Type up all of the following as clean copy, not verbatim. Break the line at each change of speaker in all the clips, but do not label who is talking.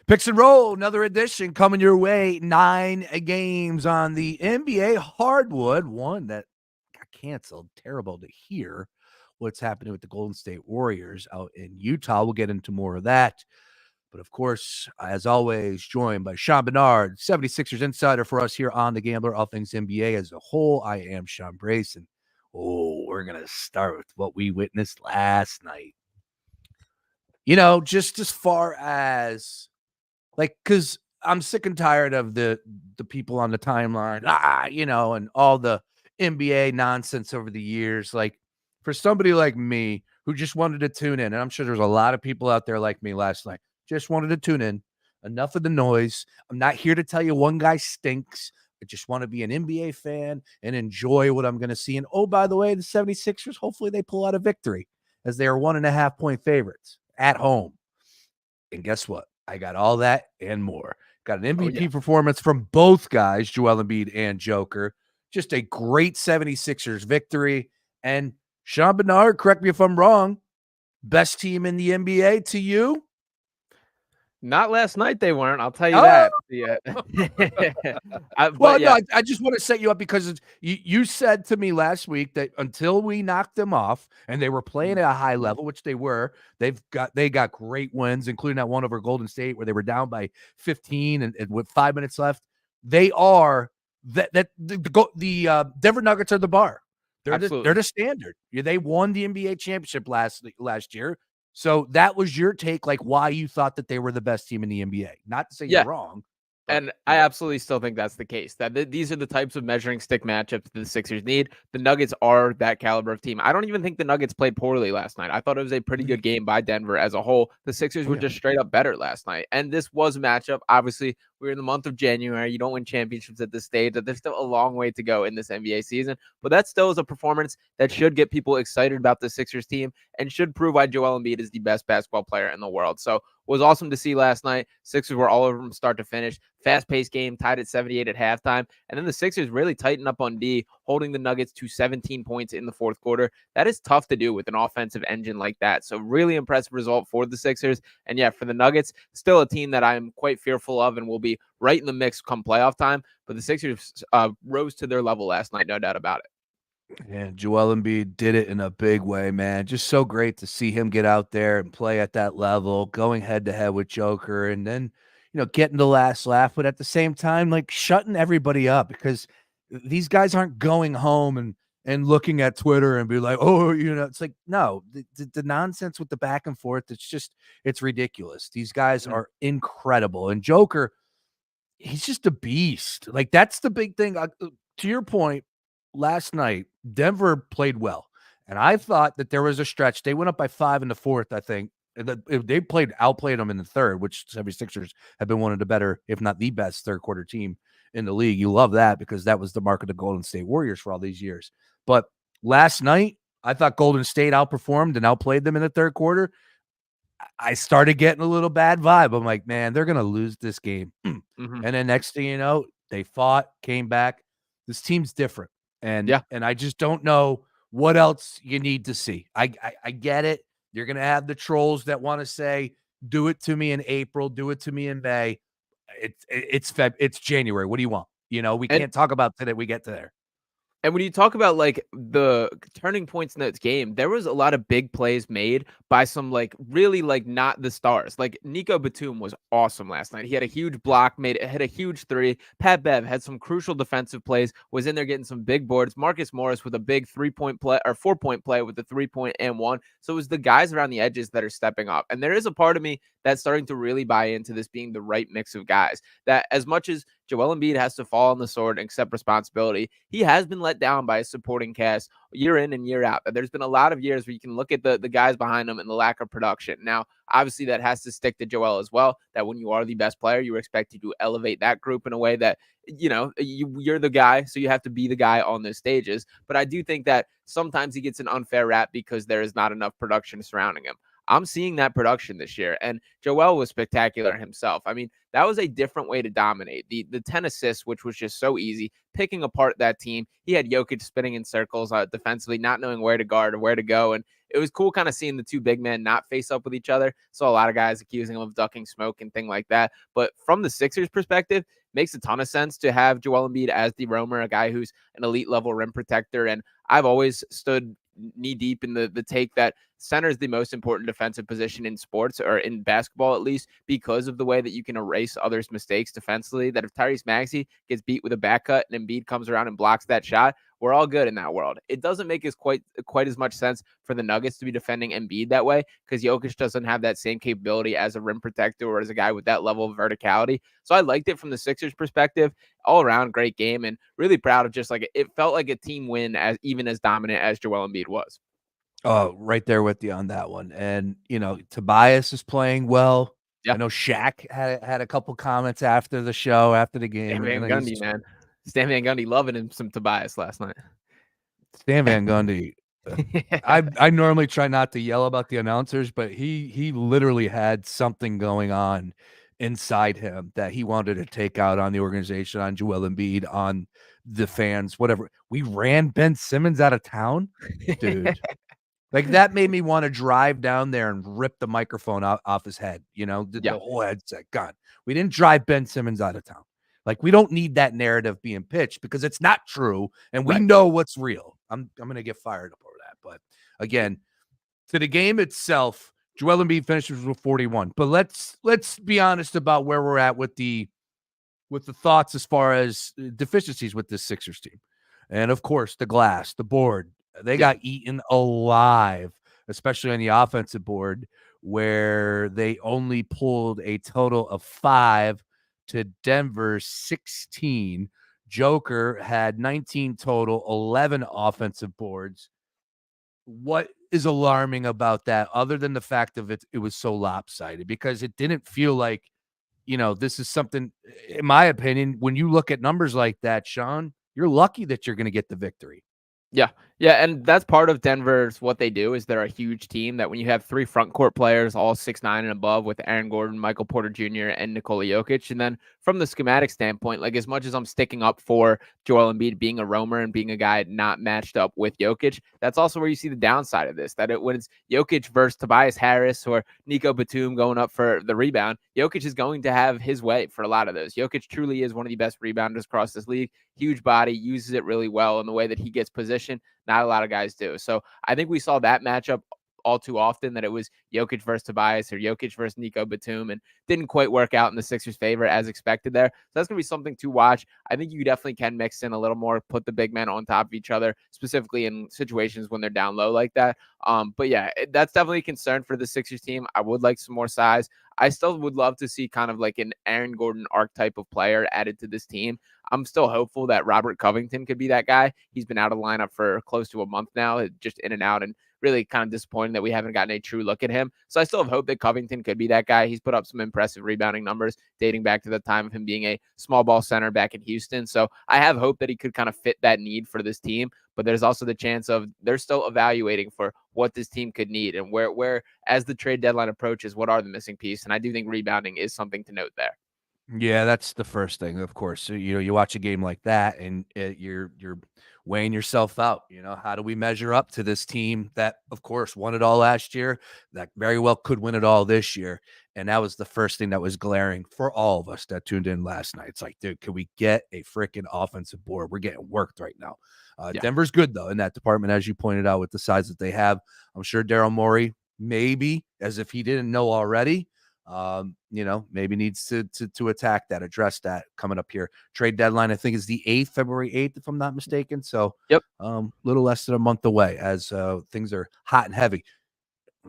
Picks and roll, another edition coming your way. 9 games on the NBA hardwood. One that got canceled. Terrible to hear what's happening with the Golden State Warriors out in Utah. We'll get into more of that. But of course, as always, joined by Sean Barnard, 76ers insider for us here on The Gambler, all things NBA as a whole. I am Sean Brace, and we're going to start with what we witnessed last night. Just as far as because I'm sick and tired of the people on the timeline, and all the NBA nonsense over the years. Like, for somebody like me who just wanted to tune in, and I'm sure there's a lot of people out there like me last night, just wanted to tune in. Enough of the noise. I'm not here to tell you one guy stinks. I just want to be an NBA fan and enjoy what I'm going to see. And, oh, by the way, the 76ers, hopefully they pull out a victory as they are 1.5-point favorites at home. And guess what? I got all that and more. Got an MVP performance from both guys, Joel Embiid and Joker. Just a great 76ers victory. And Sean Barnard, correct me if I'm wrong, best team in the NBA to you?
Not last night they weren't, I'll tell you that. Yeah.
I just want to set you up because you said to me last week that until we knocked them off and they were playing at a high level, which they were, they got great wins, including that one over Golden State where they were down by 15 and with 5 minutes left. They are the Denver Nuggets are the bar. They're the standard. They won the NBA championship last year. So that was your take, like why you thought that they were the best team in the NBA. Not to say you're wrong.
And I absolutely still think that's the case. That these are the types of measuring stick matchups the Sixers need. The Nuggets are that caliber of team. I don't even think the Nuggets played poorly last night. I thought it was a pretty good game by Denver as a whole. The Sixers were just straight up better last night. And this was a matchup. Obviously, we're in the month of January. You don't win championships at this stage. There's still a long way to go in this NBA season. But that still is a performance that should get people excited about the Sixers team and should prove why Joel Embiid is the best basketball player in the world. So was awesome to see last night. Sixers were all over from start to finish. Fast-paced game, tied at 78 at halftime. And then the Sixers really tightened up on D, holding the Nuggets to 17 points in the fourth quarter. That is tough to do with an offensive engine like that. So really impressive result for the Sixers. And yeah, for the Nuggets, still a team that I'm quite fearful of and will be right in the mix come playoff time. But the Sixers rose to their level last night, no doubt about it.
And Joel Embiid did it in a big way, man. Just so great to see him get out there and play at that level, going head to head with Joker, and then, getting the last laugh, but at the same time, like shutting everybody up because these guys aren't going home and looking at Twitter and be like, it's like, no, the nonsense with the back and forth. It's ridiculous. These guys are incredible. And Joker, he's just a beast. Like, that's the big thing. To your point, last night, Denver played well. And I thought that there was a stretch. They went up by 5 in the fourth, I think. They outplayed them in the third, which 76ers have been one of the better, if not the best, third quarter team in the league. You love that because that was the mark of the Golden State Warriors for all these years. But last night, I thought Golden State outperformed and outplayed them in the third quarter. I started getting a little bad vibe. I'm like, man, they're going to lose this game. And then next thing you know, they fought, came back. This team's different. And I just don't know what else you need to see. I get it. You're going to have the trolls that want to say, do it to me in April, do it to me in May. It's January. What do you want? We can't talk about today. We get to there.
And when you talk about like the turning points in that game, there was a lot of big plays made by some like really like not the stars. Like Nico Batum was awesome last night. He had a huge block, hit a huge three. Pat Bev had some crucial defensive plays, was in there getting some big boards. Marcus Morris with a big 3-point play or 4-point play with the 3-point and one. So it was the guys around the edges that are stepping up. And there is a part of me that's starting to really buy into this being the right mix of guys. That as much as Joel Embiid has to fall on the sword and accept responsibility, he has been let down by a supporting cast year in and year out. There's been a lot of years where you can look at the guys behind him and the lack of production. Now, obviously, that has to stick to Joel as well, that when you are the best player, you are expected to elevate that group in a way that, you're the guy, so you have to be the guy on those stages. But I do think that sometimes he gets an unfair rap because there is not enough production surrounding him. I'm seeing that production this year, and Joel was spectacular himself. I mean, that was a different way to dominate. The 10 assists, which was just so easy, picking apart that team. He had Jokic spinning in circles defensively, not knowing where to guard or where to go, and it was cool kind of seeing the two big men not face up with each other. Saw a lot of guys accusing him of ducking smoke and thing like that. But from the Sixers perspective, makes a ton of sense to have Joel Embiid as the roamer, a guy who's an elite level rim protector. And I've always stood knee deep in the take that center is the most important defensive position in sports, or in basketball at least, because of the way that you can erase others' mistakes defensively. That if Tyrese Maxey gets beat with a back cut and Embiid comes around and blocks that shot, we're all good in that world. It doesn't make as quite as much sense for the Nuggets to be defending Embiid that way, because Jokic doesn't have that same capability as a rim protector or as a guy with that level of verticality. So I liked it from the Sixers perspective. All around great game, and really proud of just like it felt like a team win, as even as dominant as Joel Embiid was.
Oh, right there with you on that one. And, Tobias is playing well.
Yeah.
I know Shaq had a couple comments after the show, after the game.
Stan Van Gundy, man. Stan Van Gundy loving him some Tobias last night.
Stan Van Gundy. I normally try not to yell about the announcers, but he literally had something going on inside him that he wanted to take out on the organization, on Joel Embiid, on the fans, whatever. We ran Ben Simmons out of town, dude. Like, that made me want to drive down there and rip the microphone off his head, the whole headset gone. We didn't drive Ben Simmons out of town. Like, we don't need that narrative being pitched because it's not true, and we know what's real. I'm going to get fired up over that. But, again, to the game itself, Joel Embiid finishes with 41. But let's be honest about where we're at with the thoughts as far as deficiencies with this Sixers team. And, of course, the glass, the board. They got eaten alive, especially on the offensive board, where they only pulled a total of 5 to Denver's 16. Joker had 19 total, 11 offensive boards. What is alarming about that, other than the fact of it was so lopsided? Because it didn't feel like, this is something, in my opinion, when you look at numbers like that, Sean, you're lucky that you're going to get the victory.
Yeah. Yeah. And that's part of Denver's what they do is they're a huge team that when you have 3 front court players, all 6'9" and above, with Aaron Gordon, Michael Porter Jr., and Nikola Jokic. And then from the schematic standpoint, like, as much as I'm sticking up for Joel Embiid being a roamer and being a guy not matched up with Jokic, that's also where you see the downside of this, that when it's Jokic versus Tobias Harris or Nico Batum going up for the rebound, Jokic is going to have his way for a lot of those. Jokic truly is one of the best rebounders across this league. Huge body, uses it really well in the way that he gets positioned. Not a lot of guys do. So I think we saw that matchup all too often, that it was Jokic versus Tobias or Jokic versus Nico Batum, and didn't quite work out in the Sixers' favor as expected there. So that's going to be something to watch. I think you definitely can mix in a little more, put the big men on top of each other, specifically in situations when they're down low like that. But yeah, that's definitely a concern for the Sixers team. I would like some more size. I still would love to see kind of like an Aaron Gordon archetype of player added to this team. I'm still hopeful that Robert Covington could be that guy. He's been out of the lineup for close to a month now, just in and out, and really kind of disappointing that we haven't gotten a true look at him. So I still have hope that Covington could be that guy. He's put up some impressive rebounding numbers dating back to the time of him being a small ball center back in Houston. So I have hope that he could kind of fit that need for this team. But there's also the chance of they're still evaluating for what this team could need and where as the trade deadline approaches, what are the missing pieces. And I do think rebounding is something to note there.
Yeah, that's the first thing, of course. So, you watch a game like that and you're weighing yourself out. How do we measure up to this team that, of course, won it all last year, that very well could win it all this year? And that was the first thing that was glaring for all of us that tuned in last night. It's like, dude, can we get a freaking offensive board? We're getting worked right now. Denver's good, though, in that department, as you pointed out, with the size that they have. I'm sure Daryl Morey, maybe, as if he didn't know already, maybe needs to attack that, address that coming up here. Trade deadline, I think, is the 8th, February 8th, if I'm not mistaken. So, little less than a month away as things are hot and heavy.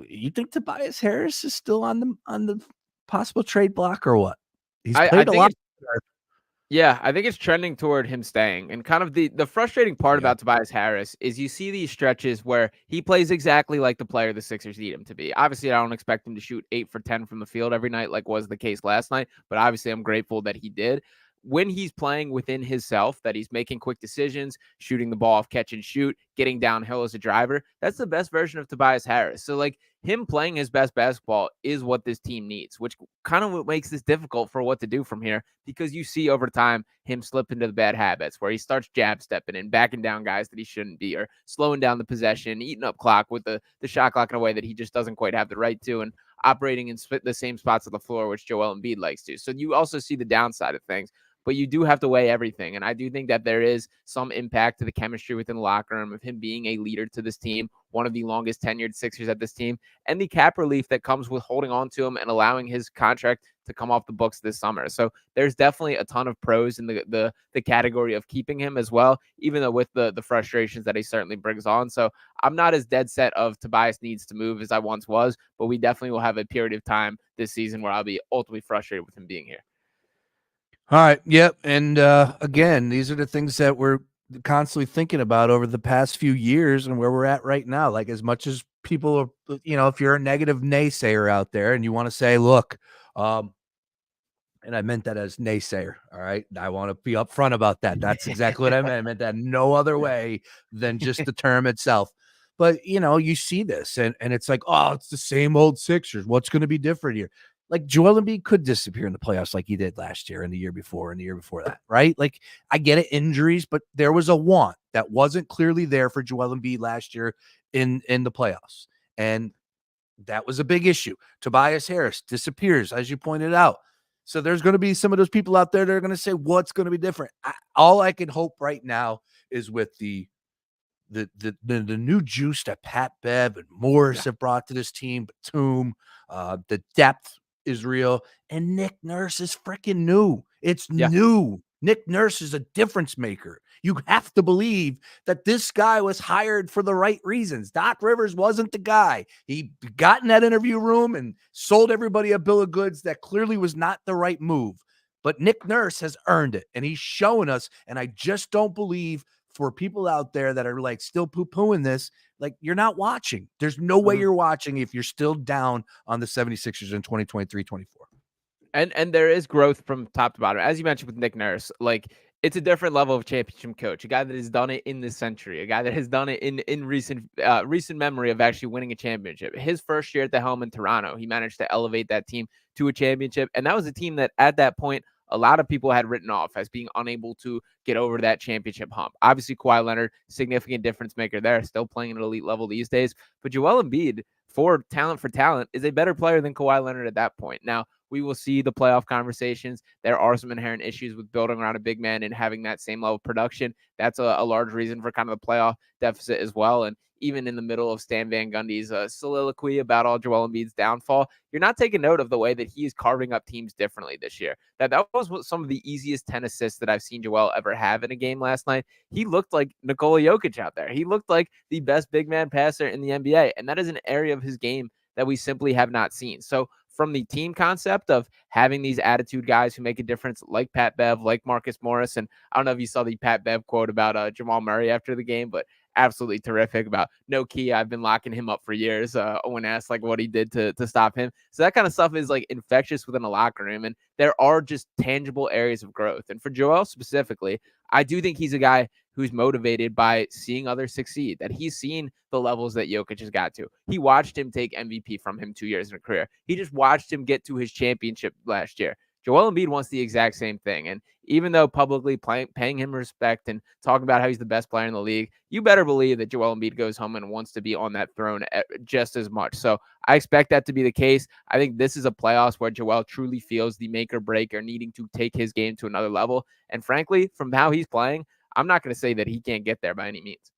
You think Tobias Harris is still on the possible trade block or what? He's played a lot.
Yeah, I think it's trending toward him staying. And kind of the frustrating part about Tobias Harris is you see these stretches where he plays exactly like the player the Sixers need him to be. Obviously, I don't expect him to shoot 8 for 10 from the field every night like was the case last night, but obviously I'm grateful that he did. when he's playing within himself, that he's making quick decisions, shooting the ball off catch and shoot, getting downhill as a driver, that's the best version of Tobias Harris. So like him playing his best basketball is what this team needs, which kind of what makes this difficult for what to do from here, because you see over time him slip into the bad habits where he starts jab stepping and backing down guys that he shouldn't be, or slowing down the possession, eating up clock with the shot clock in a way that he just doesn't quite have the right to, and operating in the same spots of the floor, which Joel Embiid likes to. So you also see the downside of things, but you do have to weigh everything. And I do think that there is some impact to the chemistry within the locker room of him being a leader to this team, one of the longest tenured Sixers at this team, and the cap relief that comes with holding on to him and allowing his contract to come off the books this summer. So there's definitely a ton of pros in the category of keeping him as well, even though with the frustrations that he certainly brings on. So I'm not as dead set of Tobias needs to move as I once was, but we definitely will have a period of time this season where I'll be ultimately frustrated with him being here.
All right. Yep. And again, these are the things that we're constantly thinking about over the past few years and where we're at right now. Like, as much as people are, if you're a negative naysayer out there and you want to say, look, and I meant that as naysayer. All right. I want to be upfront about that. That's exactly what I meant. I meant that no other way than just the term itself. But, you see this and it's like, oh, it's the same old Sixers. What's going to be different here? Like, Joel Embiid could disappear in the playoffs like he did last year and the year before and the year before that, right? Like, I get it, injuries, but there was a want that wasn't clearly there for Joel Embiid last year in the playoffs. And that was a big issue. Tobias Harris disappears, as you pointed out. So there's going to be some of those people out there that are going to say, what's going to be different? All I can hope right now is with the new juice that Pat Bev and Morris have brought to this team, Batum, the depth is real, and Nick Nurse is freaking new. It's new. Nick Nurse is a difference maker. You have to believe that this guy was hired for the right reasons. Doc Rivers wasn't the guy. He got in that interview room and sold everybody a bill of goods that clearly was not the right move. But Nick Nurse has earned it, and he's showing us, and I just don't believe for people out there that are like still poo-pooing this, like, you're not watching. There's no way you're watching if you're still down on the 76ers in 2023-24.
And there is growth from top to bottom. As you mentioned with Nick Nurse, like, it's a different level of championship coach, a guy that has done it in this century, a guy that has done it in recent memory of actually winning a championship. His first year at the helm in Toronto, he managed to elevate that team to a championship. And that was a team that at that point, a lot of people had written off as being unable to get over that championship hump. Obviously, Kawhi Leonard, significant difference maker there, still playing at an elite level these days. But Joel Embiid, for talent, is a better player than Kawhi Leonard at that point. Now, we will see the playoff conversations. There are some inherent issues with building around a big man and having that same level of production. That's a large reason for kind of the playoff deficit as well. And even in the middle of Stan Van Gundy's soliloquy about all Joel Embiid's downfall, you're not taking note of the way that he is carving up teams differently this year. That was some of the easiest 10 assists that I've seen Joel ever have in a game last night. He looked like Nikola Jokic out there. He looked like the best big man passer in the NBA. And that is an area of his game that we simply have not seen. So from the team concept of having these attitude guys who make a difference, like Pat Bev, like Marcus Morris, and I don't know if you saw the Pat Bev quote about Jamal Murray after the game, but absolutely terrific about no key. I've been locking him up for years when asked like what he did to stop him. So that kind of stuff is like infectious within a locker room. And there are just tangible areas of growth. And for Joel specifically, I do think he's a guy who's motivated by seeing others succeed, that he's seen the levels that Jokic has got to. He watched him take MVP from him 2 years in a career. He just watched him get to his championship last year. Joel Embiid wants the exact same thing. And even though publicly paying him respect and talking about how he's the best player in the league, you better believe that Joel Embiid goes home and wants to be on that throne just as much. So I expect that to be the case. I think this is a playoffs where Joel truly feels the make or break or needing to take his game to another level. And frankly, from how he's playing, I'm not going to say that he can't get there by any means.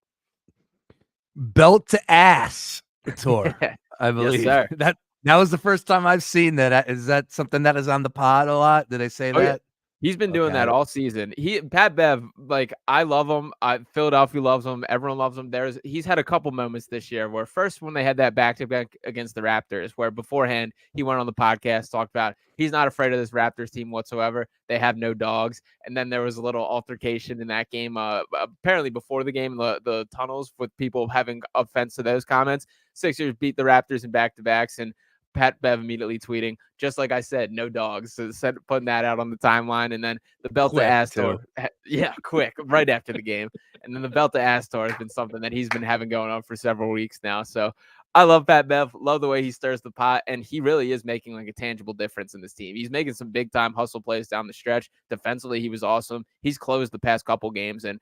Belt to ass tour, I believe.
Yes, sir.
That was the first time I've seen that. Is that something that is on the pod a lot? Did I say that?
Yeah. He's been doing that all season. Pat Bev, like, I love him. Philadelphia loves him. Everyone loves him. He's had a couple moments this year where first when they had that back-to-back against the Raptors, where beforehand he went on the podcast, talked about he's not afraid of this Raptors team whatsoever. They have no dogs. And then there was a little altercation in that game, apparently before the game, the tunnels with people having offense to those comments. Sixers beat the Raptors in back-to-backs, and Pat Bev immediately tweeting, just like I said, no dogs. So putting that out on the timeline. And then the belt to
Quick,
ass
too.
tour. Yeah, quick, right after the game. And then the belt to ass tour has been something that he's been having going on for several weeks now. So I love Pat Bev. Love the way he stirs the pot, and he really is making like a tangible difference in this team. He's making some big time hustle plays down the stretch. Defensively, he was awesome. He's closed the past couple games, and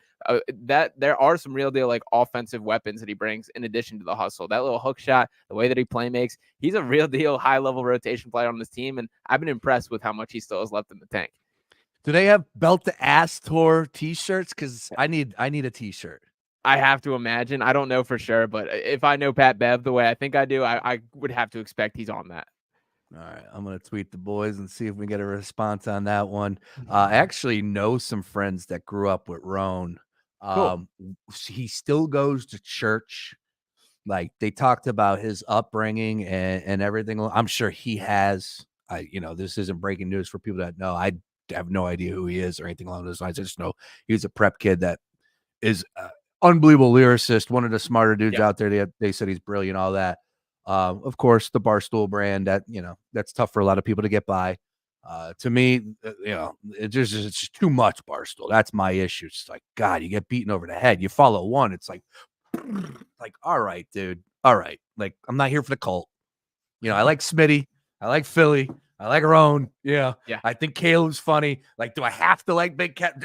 that there are some real deal like offensive weapons that he brings in addition to the hustle. That little hook shot, the way that he play makes, he's a real deal high level rotation player on this team, and I've been impressed with how much he still has left in the tank.
Do they have belt to ass tour t-shirts? Because I need a t-shirt.
I have to imagine. I don't know for sure, but if I know Pat Bev the way I think I do, I would have to expect he's on that.
All right, I'm gonna tweet the boys and see if we get a response on that one. I actually know some friends that grew up with Roan.
Cool.
He still goes to church. Like, they talked about his upbringing and everything. I'm sure he has. This isn't breaking news for people that know. I have no idea who he is or anything along those lines. I just know he's a prep kid that is unbelievable lyricist, one of the smarter dudes out there. They said he's brilliant, all that. Of course, the Barstool brand, that that's tough for a lot of people to get by. To me, it's just too much Barstool. That's my issue. It's like, God, you get beaten over the head. You follow one, it's like, all right, dude. All right. Like, I'm not here for the cult. I like Smitty. I like Philly. I like Roan. Yeah. I think Caleb's funny. Like, do I have to like Big Cat?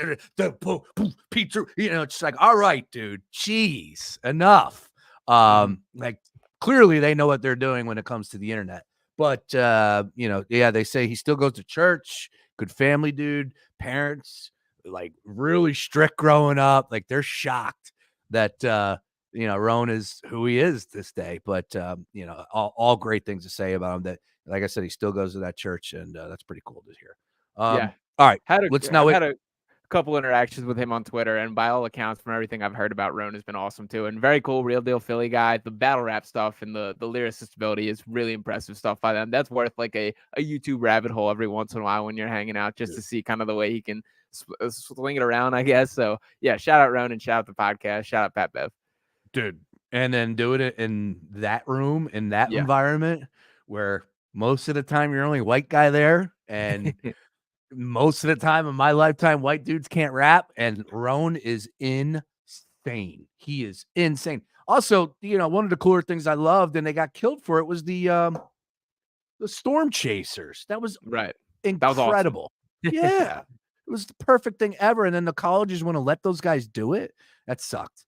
Pizza? It's just like, all right, dude. Jeez, enough. Like, clearly they know what they're doing when it comes to the internet. But they say he still goes to church. Good family dude. Parents like really strict growing up. Like, they're shocked that Roan is who he is this day. But all great things to say about him. That, like I said, he still goes to that church, and that's pretty cool to hear. All right,
had a couple interactions with him on Twitter, and by all accounts, from everything I've heard about Roan, has been awesome too, and very cool, real deal Philly guy. The battle rap stuff and the lyricist ability is really impressive stuff by them. That's worth like a YouTube rabbit hole every once in a while when you're hanging out, just to see kind of the way he can swing it around, I guess. So yeah, shout out Roan and shout out the podcast. Shout out Pat Bev,
dude. And then doing it in that room, in that environment where most of the time you're only white guy there, and most of the time in my lifetime, white dudes can't rap, and Roan is insane. He is insane. Also, one of the cooler things I loved, and they got killed for it, was the storm chasers. That was incredible. That was awesome. Yeah. It was the perfect thing ever. And then the colleges want to let those guys do it. That sucked.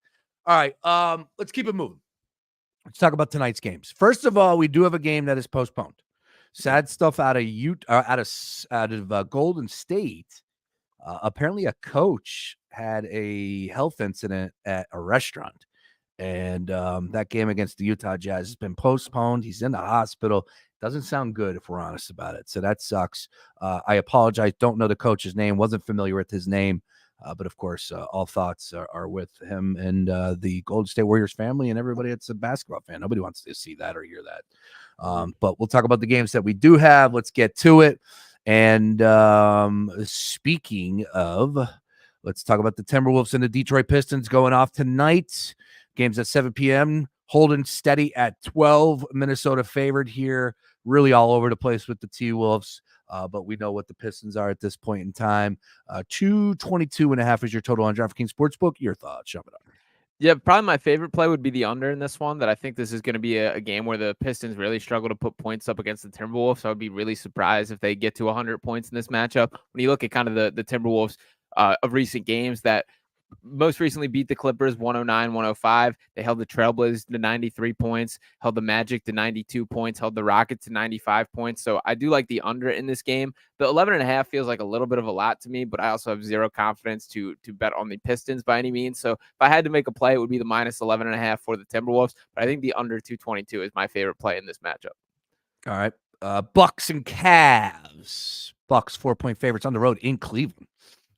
All right. Let's keep it moving. Let's talk about tonight's games. First of all, we do have a game that is postponed. Sad stuff out of Golden State. Apparently a coach had a health incident at a restaurant, and that game against the Utah Jazz has been postponed. He's in the hospital. Doesn't sound good, if we're honest about it. So that sucks. I apologize. Don't know the coach's name. Wasn't familiar with his name. But of course, all thoughts are with him and the Golden State Warriors family and everybody that's a basketball fan. Nobody wants to see that or hear that. But we'll talk about the games that we do have. Let's get to it. And speaking of, let's talk about the Timberwolves and the Detroit Pistons going off tonight. Games at 7 p.m. Holding steady at 12. Minnesota favored here. Really all over the place with the T-Wolves. But we know what the Pistons are at this point in time. 222.5 is your total on DraftKings Sportsbook. Your thoughts, Sean?
Yeah, probably my favorite play would be the under in this one. That I think this is going to be a game where the Pistons really struggle to put points up against the Timberwolves. So I would be really surprised if they get to 100 points in this matchup. When you look at kind of the Timberwolves of recent games that most recently beat the Clippers 109-105. They held the Trailblazers to 93 points, held the Magic to 92 points, held the Rockets to 95 points. So I do like the under in this game. The 11.5 feels like a little bit of a lot to me, but I also have zero confidence to bet on the Pistons by any means. So if I had to make a play, it would be the minus 11.5 for the Timberwolves. But I think the under 222 is my favorite play in this matchup.
All right. Bucks and Cavs. Bucks 4-point favorites on the road in Cleveland.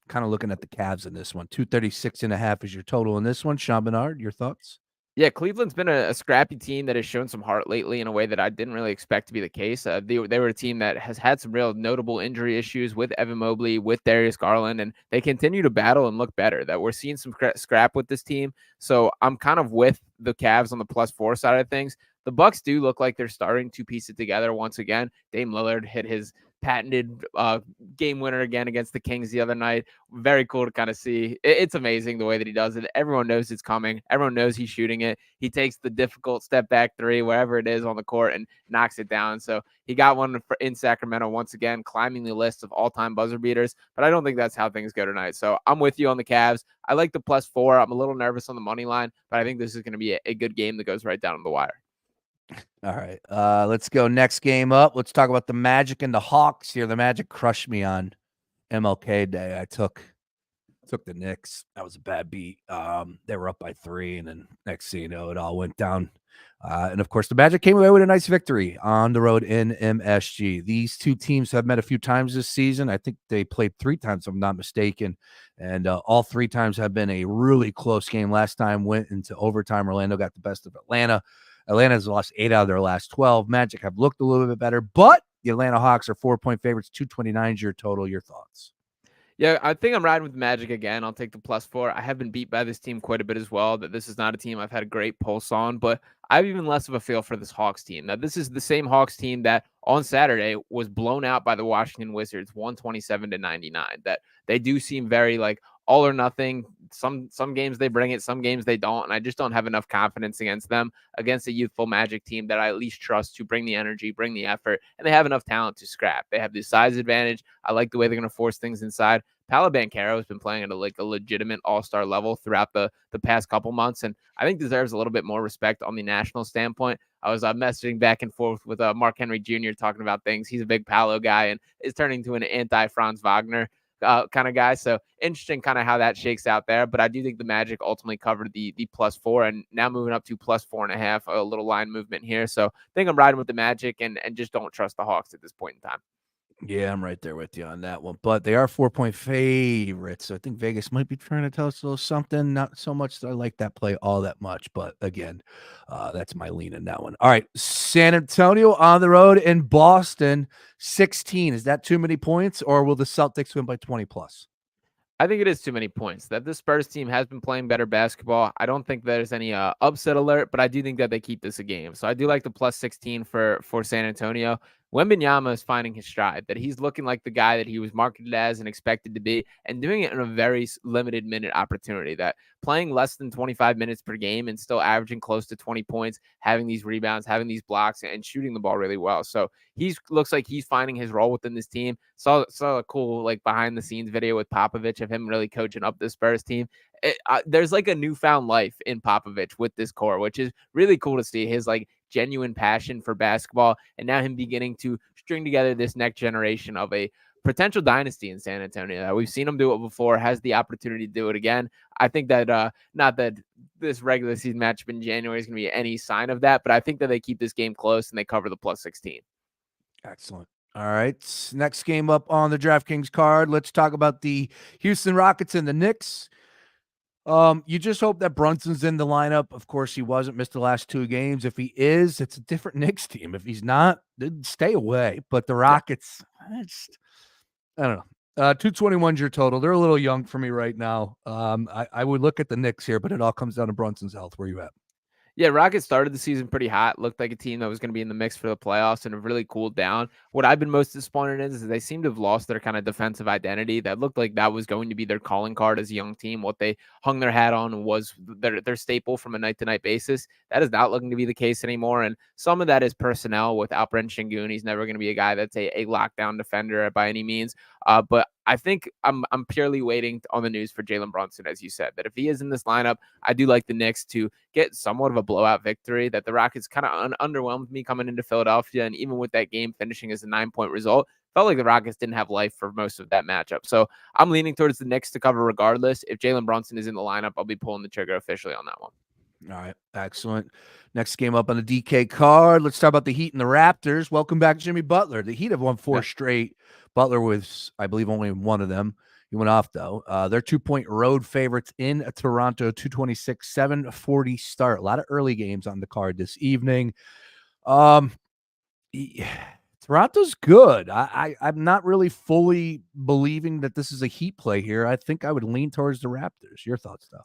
Kind of looking at the Cavs in this one. 236.5 is your total in this one. Sean Barnard, your thoughts?
Yeah, Cleveland's been a scrappy team that has shown some heart lately in a way that I didn't really expect to be the case. They were a team that has had some real notable injury issues with Evan Mobley, with Darius Garland, and they continue to battle and look better. That we're seeing some scrap with this team. So I'm kind of with the Cavs on the +4 side of things. the Bucks do look like they're starting to piece it together once again. Dame Lillard hit his patented game winner again against the Kings the other night. Very cool to kind of see. It's amazing the way that he does it. Everyone knows it's coming. Everyone knows he's shooting it. He takes the difficult step back three, wherever it is on the court, and knocks it down. So he got one in Sacramento once again, climbing the list of all-time buzzer beaters. But I don't think that's how things go tonight. So I'm with you on the Cavs. I like the +4. I'm a little nervous on the money line, but I think this is going to be a good game that goes right down to the wire.
All right. Let's go next game up. Let's talk about the Magic and the Hawks here. The Magic crushed me on MLK Day. I took the Knicks. That was a bad beat. They were up by 3, and then next thing you know, it all went down. And of course, the Magic came away with a nice victory on the road in MSG. These two teams have met a few times this season. I think they played 3 times, if I'm not mistaken. And all 3 times have been a really close game. Last time went into overtime. Orlando got the best of Atlanta. Atlanta's lost 8 out of their last 12. Magic have looked a little bit better, but the Atlanta Hawks are 4-point favorites. 229 is your total. Your thoughts?
Yeah, I think I'm riding with Magic again. I'll take the +4. I have been beat by this team quite a bit as well. That this is not a team I've had a great pulse on, but I have even less of a feel for this Hawks team. Now, this is the same Hawks team that on Saturday was blown out by the Washington Wizards, 127-99. That they do seem very like all or nothing. Some games they bring it, some games they don't, and I just don't have enough confidence against them, against a youthful Magic team that I at least trust to bring the energy, bring the effort, and they have enough talent to scrap. They have the size advantage. I like the way they're going to force things inside. Paolo Banchero has been playing at a legitimate all-star level throughout the past couple months, and I think deserves a little bit more respect on the national standpoint. I was messaging back and forth with Mark Henry Jr. talking about things. He's a big Paolo guy and is turning into an anti-Franz Wagner kind of guy. So interesting kind of how that shakes out there. But I do think the Magic ultimately covered the +4 and now moving up to +4.5, a little line movement here. So I think I'm riding with the Magic and just don't trust the Hawks at this point in time.
Yeah, I'm right there with you on that one. But they are 4-point favorites. So I think Vegas might be trying to tell us a little something. Not so much that I like that play all that much. But again, that's my lean in that one. All right. San Antonio on the road in Boston, 16. Is that too many points, or will the Celtics win by 20 plus?
I think it is too many points. That the Spurs team has been playing better basketball. I don't think there's any upset alert, but I do think that they keep this a game. So I do like the +16 for San Antonio. Wembanyama is finding his stride, that he's looking like the guy that he was marketed as and expected to be, and doing it in a very limited minute opportunity. That playing less than 25 minutes per game and still averaging close to 20 points, having these rebounds, having these blocks, and shooting the ball really well. So he looks like he's finding his role within this team. Saw a cool like behind the scenes video with Popovich of him really coaching up the Spurs team. There's like a newfound life in Popovich with this core, which is really cool to see. His like genuine passion for basketball, and now him beginning to string together this next generation of a potential dynasty in San Antonio. We've seen him do it before, has the opportunity to do it again. I think that not that this regular season matchup in January is going to be any sign of that, but I think that they keep this game close and they cover the +16.
Excellent. All right. Next game up on the DraftKings card. Let's talk about the Houston Rockets and the Knicks. You just hope that Brunson's in the lineup. Of course, he wasn't, missed the last 2 games. If he is, it's a different Knicks team. If he's not, then stay away. But the Rockets, I don't know. 221's your total. They're a little young for me right now. I would look at the Knicks here, but it all comes down to Brunson's health. Where you at?
Yeah, Rockets started the season pretty hot. Looked like a team that was going to be in the mix for the playoffs and have really cooled down. What I've been most disappointed in is they seem to have lost their kind of defensive identity. That looked like that was going to be their calling card as a young team. What they hung their hat on was their staple from a night-to-night basis. That is not looking to be the case anymore. And some of that is personnel with Alperen Şengün. He's never going to be a guy that's a lockdown defender by any means. But I think I'm purely waiting on the news for Jalen Brunson, as you said, that if he is in this lineup, I do like the Knicks to get somewhat of a blowout victory. That the Rockets kind of underwhelmed me coming into Philadelphia, and even with that game finishing as a 9-point result, felt like the Rockets didn't have life for most of that matchup. So I'm leaning towards the Knicks to cover regardless. If Jalen Brunson is in the lineup, I'll be pulling the trigger officially on that one.
All right, excellent. Next game up on the DK card. Let's talk about the Heat and the Raptors. Welcome back, Jimmy Butler. The Heat have won 4 straight. Butler was, I believe, only one of them. He went off, though. They're 2-point road favorites in Toronto, 226, 740 start. A lot of early games on the card this evening. Toronto's good. I'm not really fully believing that this is a Heat play here. I think I would lean towards the Raptors. Your thoughts, though?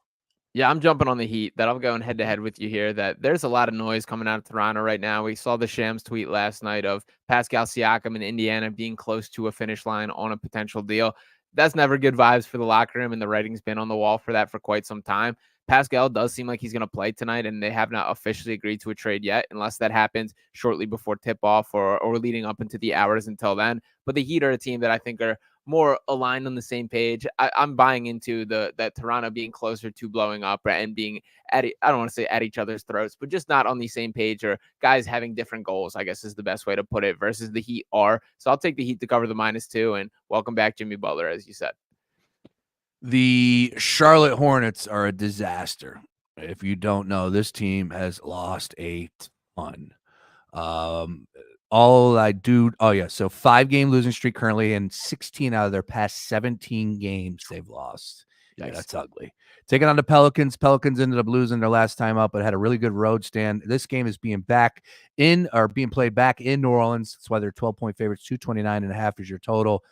Yeah, I'm jumping on the Heat. That I'm going head to head with you here. That there's a lot of noise coming out of Toronto right now. We saw the Shams tweet last night of Pascal Siakam in Indiana being close to a finish line on a potential deal. That's never good vibes for the locker room, and the writing's been on the wall for that for quite some time. Pascal does seem like he's going to play tonight, and they have not officially agreed to a trade yet, unless that happens shortly before tip off or leading up into the hours until then. But the Heat are a team that I think are more aligned on the same page. I'm buying into that Toronto being closer to blowing up and being I don't want to say at each other's throats, but just not on the same page, or guys having different goals, I guess is the best way to put it, versus the Heat are. So I'll take the Heat to cover the -2, and welcome back Jimmy Butler, as you said.
The Charlotte Hornets are a disaster. If you don't know, this team has lost a ton. So 5-game losing streak currently, and 16 out of their past 17 games they've lost. Yeah, that's ugly. Taking on the Pelicans. Pelicans ended up losing their last time up, but had a really good road stand. This game is being played back in New Orleans. That's why they're 12-point favorites. 229.5 is your total.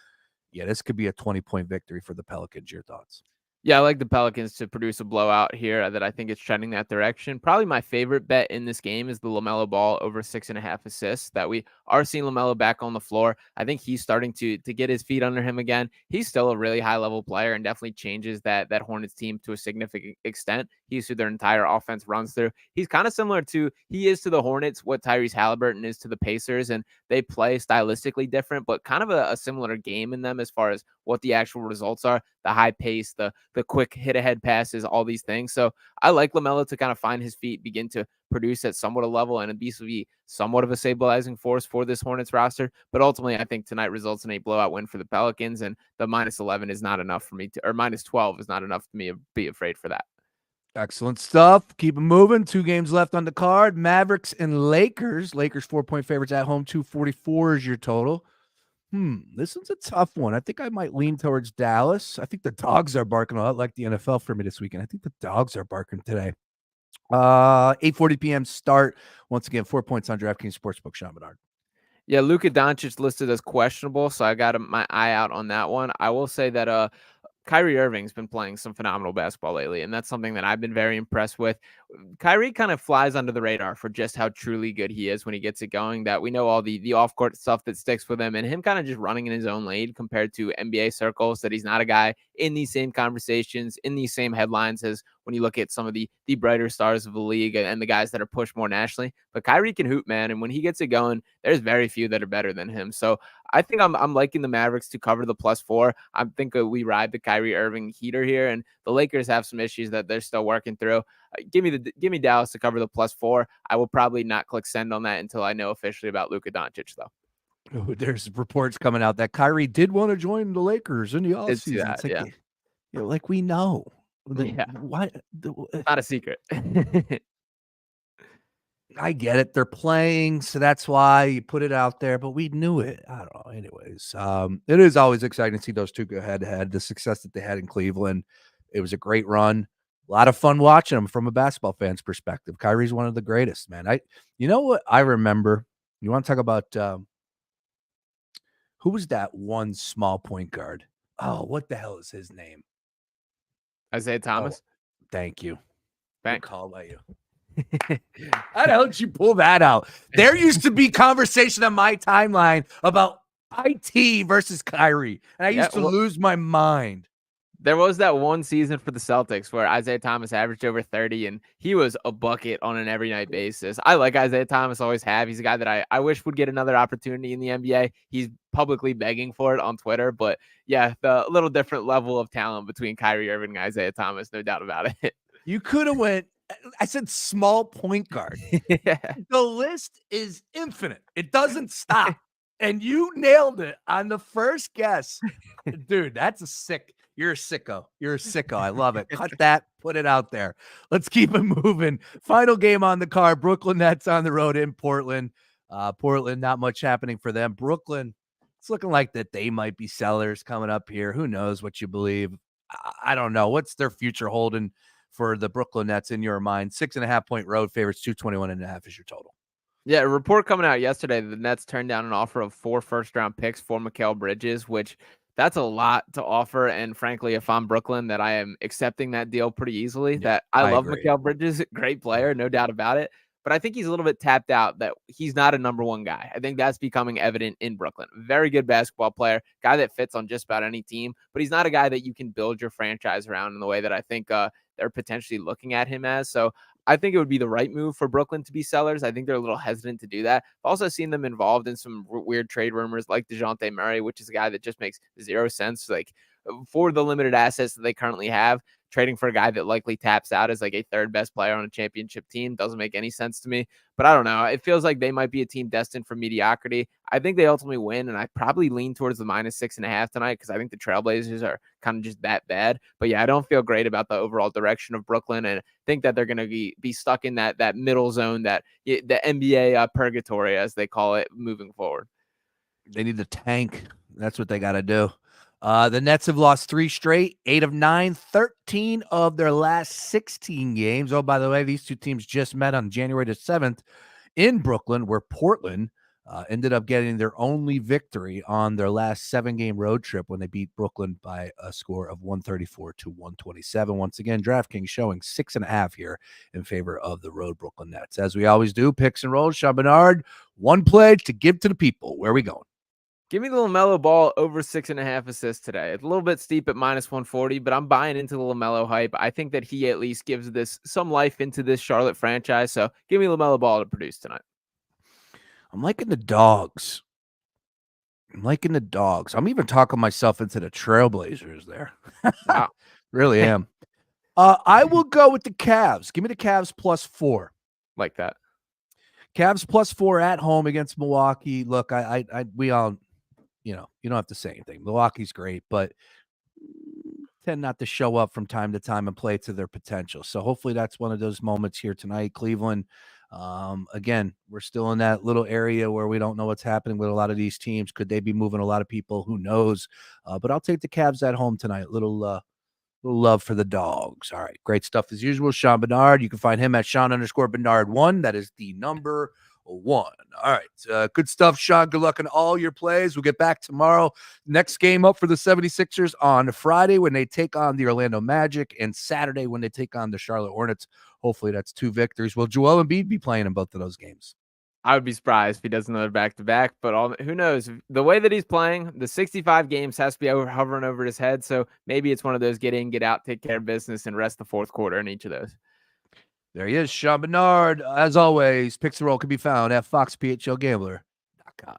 Yeah, this could be a 20-point victory for the Pelicans. Your thoughts?
Yeah, I like the Pelicans to produce a blowout here that I think it's trending that direction. Probably my favorite bet in this game is the LaMelo Ball over 6.5 assists, that we are seeing LaMelo back on the floor. I think he's starting to get his feet under him again. He's still a really high level player and definitely changes that Hornets team to a significant extent. He's who their entire offense runs through. He's kind of similar to the Hornets, what Tyrese Halliburton is to the Pacers, and they play stylistically different, but kind of a similar game in them as far as what the actual results are. The high pace, the quick hit ahead passes, all these things. So I like LaMelo to kind of find his feet, begin to produce at somewhat a level, and be somewhat of a stabilizing force for this Hornets roster. But ultimately, I think tonight results in a blowout win for the Pelicans, and the -11 is not enough for me to, or -12 is not enough for me to be afraid for that.
Excellent stuff. Keep it moving. 2 games left on the card. Mavericks and Lakers. Lakers 4-point favorites at home. 244 is your total. This one's a tough one. I think I might lean towards Dallas. I think the dogs are barking a lot like the NFL for me this weekend. I think the dogs are barking today. 8:40 p.m. start. Once again, 4 points on DraftKings Sportsbook. Sean Barnard.
Yeah, Luka Doncic listed as questionable, so I got my eye out on that one. I will say that Kyrie Irving's been playing some phenomenal basketball lately, and that's something that I've been very impressed with. Kyrie kind of flies under the radar for just how truly good he is when he gets it going, that we know all the off-court stuff that sticks with him, and him kind of just running in his own lane compared to NBA circles, that he's not a guy in these same conversations, in these same headlines as when you look at some of the brighter stars of the league and the guys that are pushed more nationally. But Kyrie can hoop, man, and when he gets it going, there's very few that are better than him. So I think I'm liking the Mavericks to cover the +4. I think we ride the Kyrie Irving heater here, and the Lakers have some issues that they're still working through. Give me Dallas to cover the +4. I will probably not click send on that until I know officially about Luka Doncic, though.
Oh, there's reports coming out that Kyrie did want to join the Lakers in the offseason.
It's like,
yeah. Like we know.
Yeah.
Why?
Not a secret.
I get it. They're playing, so that's why you put it out there, but we knew it. I don't know. Anyways, it is always exciting to see those two go head-to-head. The success that they had in Cleveland, it was a great run. A lot of fun watching them from a basketball fan's perspective. Kyrie's one of the greatest, man. You know what I remember? You want to talk about who was that one small point guard? Oh, what the hell is his name?
Isaiah Thomas.
Oh, thank you. Good call by you. How the hell did you pull that out? There used to be conversation on my timeline about IT versus Kyrie, and I used to lose my mind.
There was that one season for the Celtics where Isaiah Thomas averaged over 30, and he was a bucket on an every night basis. I like Isaiah Thomas, always have. He's a guy that I wish would get another opportunity in the NBA. He's publicly begging for it on Twitter, but yeah, the little different level of talent between Kyrie Irving and Isaiah Thomas, no doubt about it.
You could have went, I said small point guard.
Yeah.
The list is infinite. It doesn't stop. And you nailed it on the first guess. Dude, that's you're a sicko. You're a sicko. I love it. Cut that, put it out there. Let's keep it moving. Final game on the card. Brooklyn Nets on the road in Portland. Portland, not much happening for them. Brooklyn, it's looking like that they might be sellers coming up here. Who knows what you believe? I don't know. What's their future holding for the Brooklyn Nets in your mind? 6.5-point road favorites, 221.5 is your total.
Yeah, a report coming out yesterday that the Nets turned down an offer of 4 first-round picks for Mikal Bridges, which That's a lot to offer. And frankly, if I'm Brooklyn, that I am accepting that deal pretty easily.
Yeah,
That I
I
love
agree.
Mikal Bridges, great player, no doubt about it. But I think he's a little bit tapped out, that he's not a number one guy. I think that's becoming evident in Brooklyn. Very good basketball player, guy that fits on just about any team, but he's not a guy that you can build your franchise around in the way that I think they're potentially looking at him as. So I think it would be the right move for Brooklyn to be sellers. I think they're a little hesitant to do that. I've also seen them involved in some weird trade rumors like DeJounte Murray, which is a guy that just makes zero sense. Like, for the limited assets that they currently have, trading for a guy that likely taps out as like a third best player on a championship team doesn't make any sense to me. But I don't know. It feels like they might be a team destined for mediocrity. I think they ultimately win, and I probably lean towards the -6.5 tonight because I think the Trailblazers are kind of just that bad. But yeah, I don't feel great about the overall direction of Brooklyn, and think that they're going to be stuck in that middle zone, that the NBA purgatory, as they call it, moving forward.
They need to tank. That's what they got to do. The Nets have lost 3 straight, 8 of 9, 13 of their last 16 games. Oh, by the way, these two teams just met on January the 7th in Brooklyn, where Portland ended up getting their only victory on their last 7-game road trip when they beat Brooklyn by a score of 134-127. Once again, DraftKings showing 6.5 here in favor of the road Brooklyn Nets. As we always do, picks and rolls. Sean Barnard, one pledge to give to the people. Where are we going?
Give me the LaMelo Ball over 6.5 assists today. It's a little bit steep at -140, but I'm buying into the LaMelo hype. I think that he at least gives this some life into this Charlotte franchise. So give me LaMelo Ball to produce tonight.
I'm liking the dogs. I'm even talking myself into the Trailblazers there.
Wow.
Really am. I will go with the Cavs. Give me the Cavs +4.
Like that.
Cavs +4 at home against Milwaukee. Look, we all, you don't have to say anything. Milwaukee's great, but tend not to show up from time to time and play to their potential. So hopefully that's one of those moments here tonight. Cleveland, again, we're still in that little area where we don't know what's happening with a lot of these teams. Could they be moving a lot of people? Who knows? But I'll take the Cavs at home tonight. Little love for the dogs. All right. Great stuff as usual. Sean Barnard. You can find him at Sean_Barnard1. That is the number 1. All right. Good stuff, Sean. Good luck in all your plays. We'll get back tomorrow. Next game up for the 76ers on Friday when they take on the Orlando Magic, and Saturday when they take on the Charlotte Hornets. Hopefully that's 2 victories. Will Joel Embiid be playing in both of those games?
I would be surprised if he does another back-to-back, but who knows? The way that he's playing, the 65 games has to be hovering over his head, so maybe it's one of those get in, get out, take care of business, and rest the fourth quarter in each of those.
There he is, Sean Barnard. As always, Picks and Roll can be found at foxphlgambler.com.